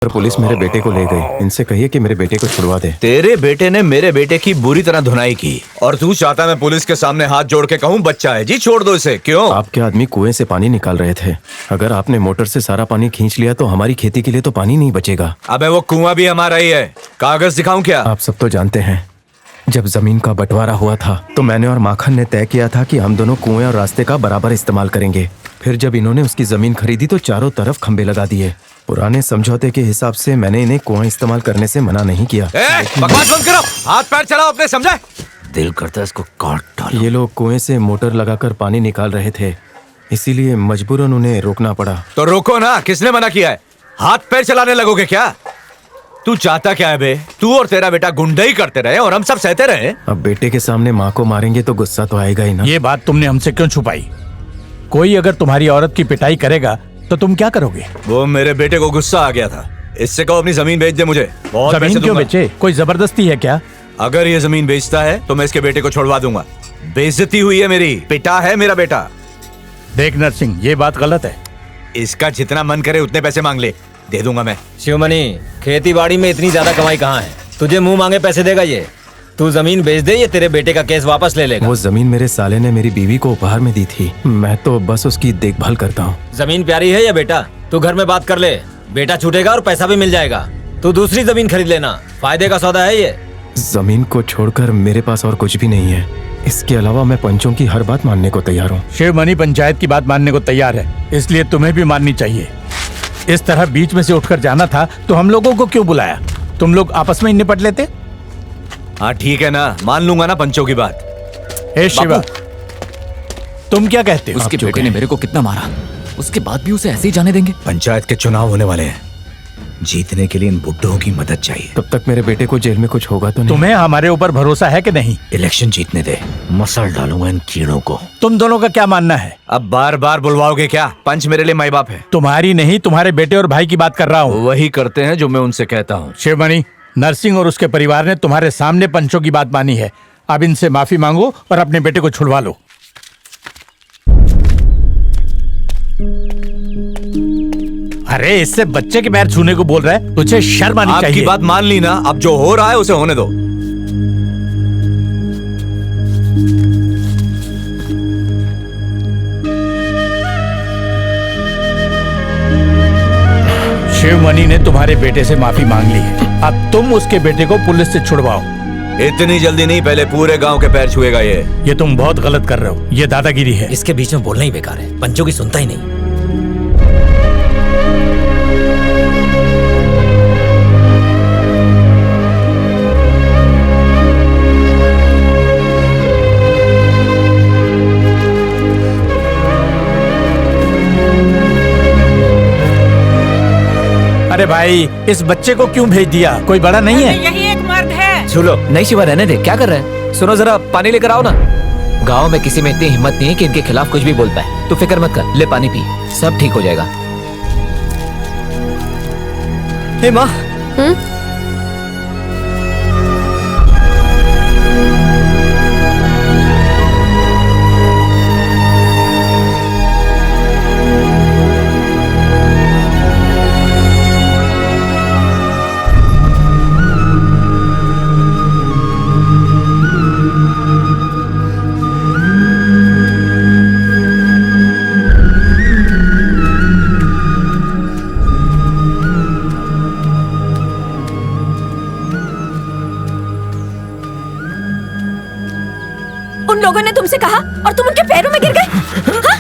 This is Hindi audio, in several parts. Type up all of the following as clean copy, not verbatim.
पर पुलिस मेरे बेटे को ले गई। इनसे कहिए कि मेरे बेटे को छुड़वा दे। तेरे बेटे ने मेरे बेटे की बुरी तरह धुनाई की और तू चाहता मैं पुलिस के सामने हाथ जोड़ के कहूँ बच्चा है जी छोड़ दो इसे, क्यों? आपके आदमी कुएं से पानी निकाल रहे थे। अगर आपने मोटर से सारा पानी खींच लिया तो हमारी खेती के लिए तो पानी नहीं बचेगा। अबे वो कुआं भी हमारा ही है, कागज दिखाऊं क्या? आप सब तो जानते हैं, जब जमीन का बंटवारा हुआ था तो मैंने और माखन ने तय किया था कि हम दोनों कुएं और रास्ते का बराबर इस्तेमाल करेंगे। फिर जब इन्होंने उसकी जमीन खरीदी तो चारों तरफ खंबे लगा दिए। पुराने समझौते के हिसाब से मैंने इन्हें कुआं इस्तेमाल करने से मना नहीं किया। बकवास बंद करो, हाथ पैर चलाओ अपने, समझे? दिल करता है इसको काट डालो। ये लोग कुएं से मोटर लगाकर पानी निकाल रहे थे, इसीलिए मजबूरन उन्हें रोकना पड़ा। तो रोको ना, किसने मना किया है? हाथ पैर चलाने लगोगे क्या? तू चाहता क्या है बे? तू और तेरा बेटा गुंडई करते रहे और हम सब सहते रहे। अब बेटे के सामने माँ को मारेंगे तो गुस्सा तो आएगा ही ना। ये बात तुमने हमसे क्यों छुपाई? कोई अगर तुम्हारी औरत की पिटाई करेगा तो तुम क्या करोगे? वो मेरे बेटे को गुस्सा आ गया था, इससे कहो अपनी जमीन बेच दे मुझे। बहुत पैसे जमीन क्यों दूंगा। बेचे? कोई जबरदस्ती है क्या? अगर ये जमीन बेचता है तो मैं इसके बेटे को छोड़वा दूंगा। बेइज्जती हुई है मेरी, पिटा है मेरा बेटा। देख नरसिंह, ये बात गलत है। इसका जितना मन करे उतने पैसे मांग ले, दे दूंगा मैं। शिवमणि, खेती बाड़ी में इतनी ज्यादा कमाई कहाँ है? तुझे मुंह मांगे पैसे देगा ये? तू जमीन बेच दे, ये तेरे बेटे का केस वापस ले लेगा। वो जमीन मेरे साले ने मेरी बीवी को उपहार में दी थी, मैं तो बस उसकी देखभाल करता हूँ। जमीन प्यारी है या बेटा? तू घर में बात कर ले, बेटा छूटेगा और पैसा भी मिल जाएगा। तू दूसरी जमीन खरीद लेना, फायदे का सौदा है ये। जमीन को छोड़कर मेरे पास और कुछ भी नहीं है। इसके अलावा मैं पंचों की हर बात मानने को तैयार हूँ। शिवमणि पंचायत की बात मानने को तैयार है, इसलिए तुम्हें भी माननी चाहिए। इस तरह बीच में से उठकर जाना था तो हम लोगों को क्यों बुलाया? तुम लोग आपस में ही निपट लेते। हाँ ठीक है ना, मान लूंगा ना पंचों की बात। हे शिवा, तुम क्या कहते हो? उसके बेटे ने मेरे को कितना मारा, उसके बाद भी उसे ऐसे ही जाने देंगे? पंचायत के चुनाव होने वाले हैं, जीतने के लिए इन बुड्ढों की मदद चाहिए। तब तक मेरे बेटे को जेल में कुछ होगा तो नहीं? तुम्हें हमारे ऊपर भरोसा है कि नहीं? इलेक्शन जीतने दे, मसल डालूंगा इन कीड़ों को। तुम दोनों का क्या मानना है? अब बार बार बुलवाओगे क्या? पंच मेरे लिए माई बाप है। तुम्हारी नहीं, तुम्हारे बेटे और भाई की बात कर रहा हूँ। वही करते हैं जो मैं उनसे कहता हूँ। शिवमणि, नरसिंह और उसके परिवार ने तुम्हारे सामने पंचों की बात मानी है। अब इनसे माफी मांगो और अपने बेटे को छुड़वा लो। अरे इससे बच्चे के पैर छूने को बोल रहा है, तुझे शर्म आनी चाहिए। आपकी बात मान ली ना, अब जो हो रहा है उसे होने दो। शिवमणि ने तुम्हारे बेटे से माफी मांग ली है, अब तुम उसके बेटे को पुलिस से छुड़वाओ। इतनी जल्दी नहीं, पहले पूरे गांव के पैर छुएगा ये। ये तुम बहुत गलत कर रहे हो, ये दादागिरी है। इसके बीच में बोलना ही बेकार है, पंचों की सुनता ही नहीं। अरे भाई, इस बच्चे को क्यों भेज दिया? कोई बड़ा नहीं है? यही एक मर्द है। सुनो, नहीं शिवा, रहने दे, क्या कर रहे हैं? सुनो जरा, पानी लेकर आओ ना। गांव में किसी में इतनी हिम्मत नहीं है कि इनके खिलाफ कुछ भी बोल पाए। तू फिक्र मत कर, ले पानी पी, सब ठीक हो जाएगा। हे माँ, उन लोगों ने तुमसे कहा और तुम उनके पैरों में गिर गए? हाँ?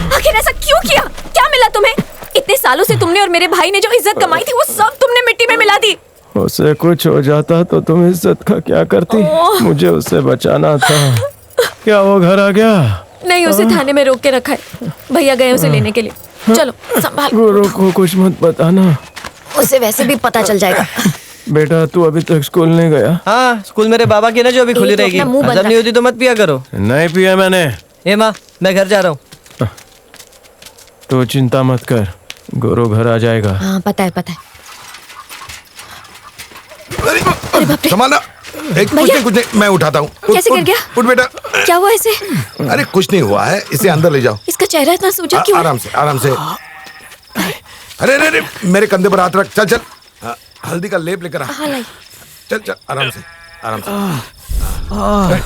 आखिर ऐसा क्यों किया? क्या मिला तुम्हें? इतने सालों से तुमने और मेरे भाई ने जो इज्जत कमाई थी वो सब तुमने मिट्टी में मिला दी। उसे कुछ हो जाता तो तुम इज्जत का क्या करती? मुझे उससे बचाना था। क्या वो घर आ गया? नहीं, उसे थाने में रोक के रखा है, भैया गए उसे लेने के लिए। चलो संभाल। गुरु को कुछ मत बताना, उसे वैसे भी पता चल जाएगा। बेटा तू अभी तक स्कूल नहीं गया? हाँ, स्कूल मेरे बाबा की ना जो अभी खुली ये तो रहेगी। अपना मुंह बंद हजम नहीं होती तो मत पिया करो। नहीं पिया मैंने। ए माँ, मैं घर जा रहा हूँ। तू चिंता मत कर, गुरु घर आ जाएगा। हाँ पता है पता है। संभालना। कुछ नहीं, मैं उठाता हूँ। कैसे गिर गया? उठ बेटा। क्या हुआ इसे? अरे कुछ नहीं हुआ है, इसे अंदर ले जाओ। इसका चेहरा इतना सूजा क्यों है? आराम से आराम से। अरे अरे अरे मेरे कंधे पर हाथ रख। चल चल हल्दी का लेप लेकर आ। हाँ लाई। चल चल आराम से आराम से।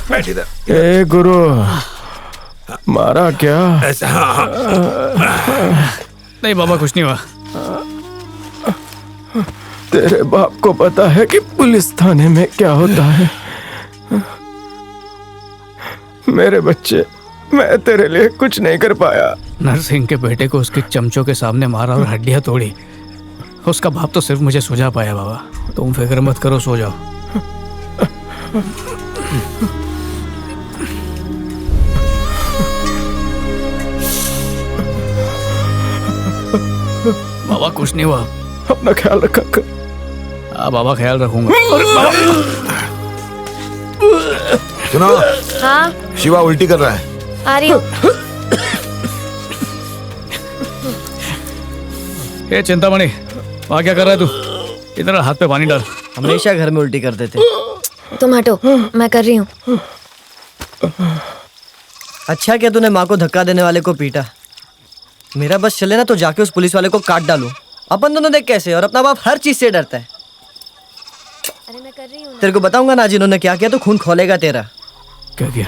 बैठ इधर। ए गुरु, मारा क्या? ऐसे हाँ हाँ। नहीं बाबा, कुछ नहीं हुआ। तेरे बाप को पता है कि पुलिस थाने में क्या होता है? मेरे बच्चे, मैं तेरे लिए कुछ नहीं कर पाया। नरसिंह के बेटे को उसके चमचों के सामने मारा और हड्डियां तोड़ी। उसका बाप तो सिर्फ मुझे सुझा पाया। बाबा तुम फिक्र मत करो, सो जाओ। बाबा कुछ नहीं हुआ। अपना ख्याल रखा कर। हाँ बाबा, ख्याल रखूंगा। सुनो, हाँ शिवा उल्टी कर रहा है। आ रही हूँ। ये चिंतामणि, वहाँ क्या कर रहा है तू? इधर हाथ पे पानी डाल। हमेशा घर में उल्टी करते थे। तुम हटो, मैं कर रही हूँ। अच्छा क्या तूने माँ को धक्का देने वाले को पीटा। मेरा बस चले ना तो जाके उस पुलिस वाले को काट डालूं। अपन दोनों देख कैसे, और अपना बाप हर चीज से डरता है। अरे मैं कर रही हूँ। तेरे को बताऊंगा ना आज इन्होंने क्या किया तो खून खोलेगा तेरा। क्या किया?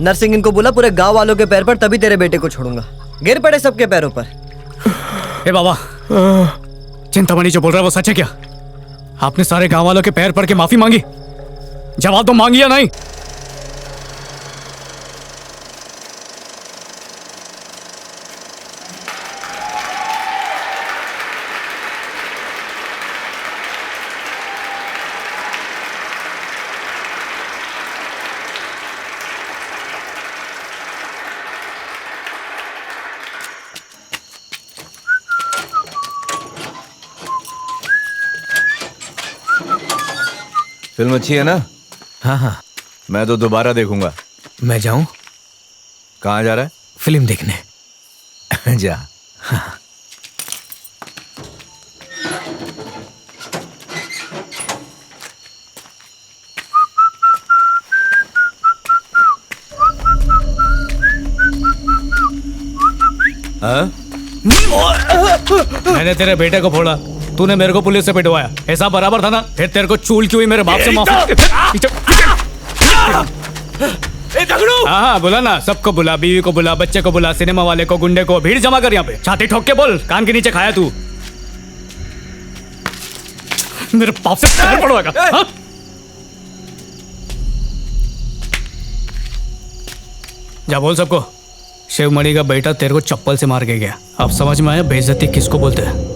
नरसिंह इनको बोला पूरे गांव वालों के पैर पर, तभी तेरे बेटे को छोड़ूंगा। गिर पड़े सबके पैरों पर। ए बाबा, चिंतामणि जो बोल रहा है वो सच है क्या? आपने सारे गांव वालों के पैर पड़ के माफी मांगी? जवाब तो मांगी या नहीं? फिल्म अच्छी है ना? हाँ हाँ, मैं तो दोबारा देखूंगा। मैं जाऊं कहाँ जा रहा फिल्म देखने? है? जा। हाँ? मैंने तेरे बेटे को फोड़ा, तूने मेरे को पुलिस से पिटवाया। ऐसा बराबर था ना? फिर तेरे को चूल क्यों हुई मेरे बाप से माफी? हाँ बुला ना, सबको बुला, बीवी को बुला, बच्चे को बुला, सिनेमा वाले को, गुंडे को, भीड़ जमा कर यहाँ पे। छाती ठोक के बोल, कान के नीचे खाया तू। मेरे बाप से पैर पड़वाएगा? हाँ? जा बोल सबको, शिवमणि का बेटा तेरे को चप्पल से मार के गया। अब समझ में आया बेइज्जती किसको बोलते हैं?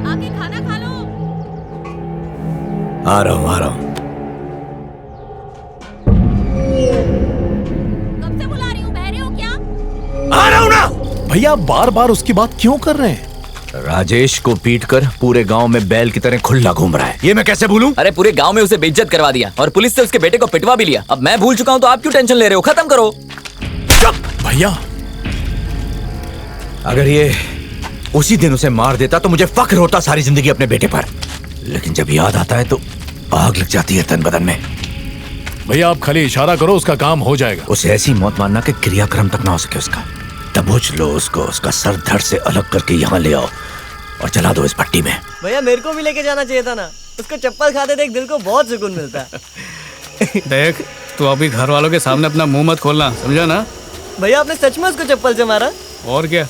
आके खाना खा लो। आ रहा हूँ आ रहा हूँ। कब से बुला रही हूँ, बहरे हो क्या? आ रहा हूँ ना। भैया बार बार उसकी बात क्यों कर रहे हैं? राजेश को पीटकर पूरे गांव में बैल की तरह खुला घूम रहा है, ये मैं कैसे भूलूं? अरे पूरे गांव में उसे बेइज्जत करवा दिया और पुलिस से उसके बेटे को पिटवा भी लिया। अब मैं भूल चुका हूँ तो आप क्यों टेंशन ले रहे हो? खत्म करो। भैया अगर ये उसी दिन उसे मार देता तो मुझे फक्र होता सारी जिंदगी अपने बेटे पर, लेकिन जब याद आता है तो आग लग जाती है तन बदन में। भैया आप खाली इशारा करो, उसका काम हो जाएगा। उसे ऐसी मौत मारना कि क्रियाक्रम तक ना हो सके उसका। दबोच लो उसको, उसका सर धड़ से अलग करके यहाँ ले आओ और चला दो इस भट्टी में। भैया मेरे को भी लेके जाना चाहिए था ना। उसको चप्पल खाते देख दिल को बहुत सुकून मिलता है। देख, तू अभी घर वालों के सामने अपना मुंह मत खोलना, समझा ना? भैया आपने सच में उसको चप्पल से मारा? और क्या,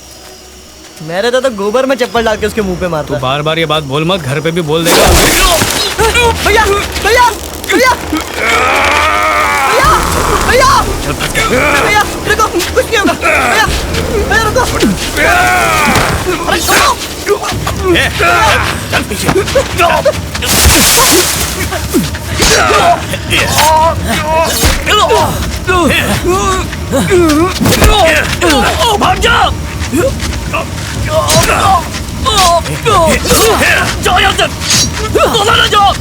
मैं रहता तो गोबर में चप्पल डाल के उसके मुंह पे तू मारता। बार बार ये बात बोल मत, घर पे भी बोल देगा। भैया भैया भैया भैया भैया रुको, कुछ नहीं होगा। भैया भैया रुको। अरे छोड़ो। चल पीछे। भाग जा। जाओ यहाँ से, दोबारा जाओ।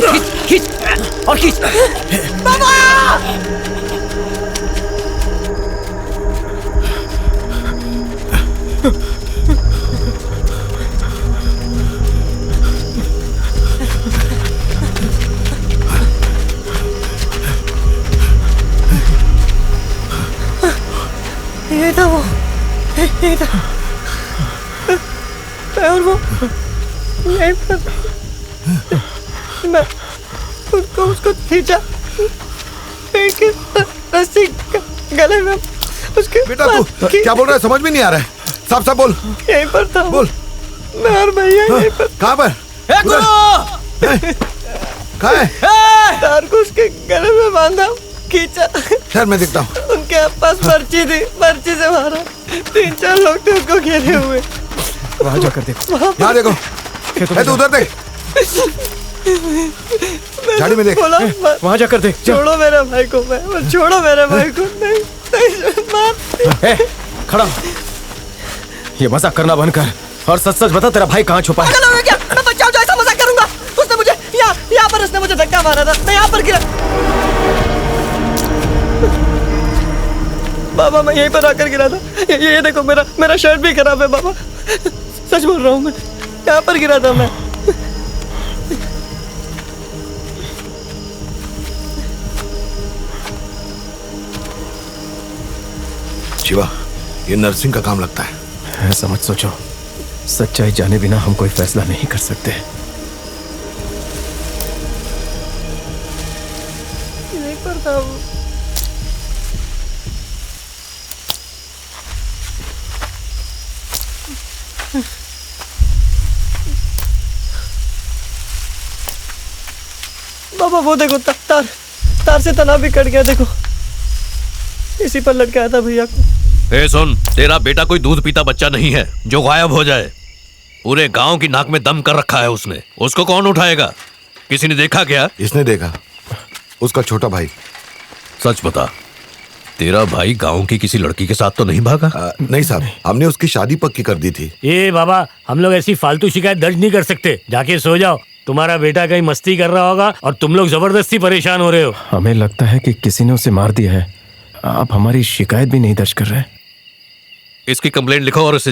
खींच खींच और खींच। ये था वो, ये था और वो यहीं पर मैं उसको खींचा, फिर रस्सी गले में उसके। बेटा तू क्या बोल रहा है, समझ में नहीं आ रहा है। साफ साफ बोल। यहीं पर था बोल। मैं और भैया यहीं पर। कहाँ पर? कहाँ है? तार को उसके गले में बांधा, खींचा। खैर मैं देखता हूँ। उनके पास पर्ची थी, पर्ची से मारा। 3-4 लोग थे उसको घेरे हुए। वहां जाकर देखो। यहाँ देखो। तू उधर देख। झाड़ी में देख। वहां जाकर देख। छोड़ो मेरे भाई को, मैं छोड़ो मेरे भाई को। नहीं, मार। खड़ा। ये मजाक करना बंद कर और सच सच बता, तेरा भाई कहाँ छुपा है? पागल हो गया क्या? मैं बच्चा हूं जो ऐसा मजाक करूंगा? उसने मुझे यहाँ पर उसने मुझे धक्का मारा था, मैं यहाँ पर गिरा। बाबा मैं यहीं पर आकर गिरा था। ये देखो मेरा शर्ट भी खराब है बाबा, सच बोल रहा हूँ मैं, यहाँ पर गिरा था मैं। शिवा, ये नर्सिंग का काम लगता है। ऐसा मत सोचो, सच्चाई जाने बिना हम कोई फैसला नहीं कर सकते। यहीं पर था वो। बाबा वो देखो, तार से तना भी कट गया, देखो इसी पर लटकाया था भैया को। ए सुन, तेरा बेटा कोई दूध पीता बच्चा नहीं है जो गायब हो जाए। पूरे गांव की नाक में दम कर रखा है उसने। उसको कौन उठाएगा? किसी ने देखा क्या? इसने देखा, उसका छोटा भाई। सच बता, तेरा भाई गांव की किसी लड़की के साथ तो नहीं भागा? नहीं साहब, हमने उसकी शादी पक्की कर दी थी। ये बाबा, हम लोग ऐसी फालतू शिकायत दर्ज नहीं कर सकते। जाके सो जाओ, तुम्हारा बेटा कहीं मस्ती कर रहा होगा और तुम लोग जबरदस्ती परेशान हो रहे हो। हमें लगता है कि किसी ने उसे मार दिया है। आप हमारी शिकायत भी नहीं दर्ज कर रहे। इसकी कंप्लेंट लिखो और इसे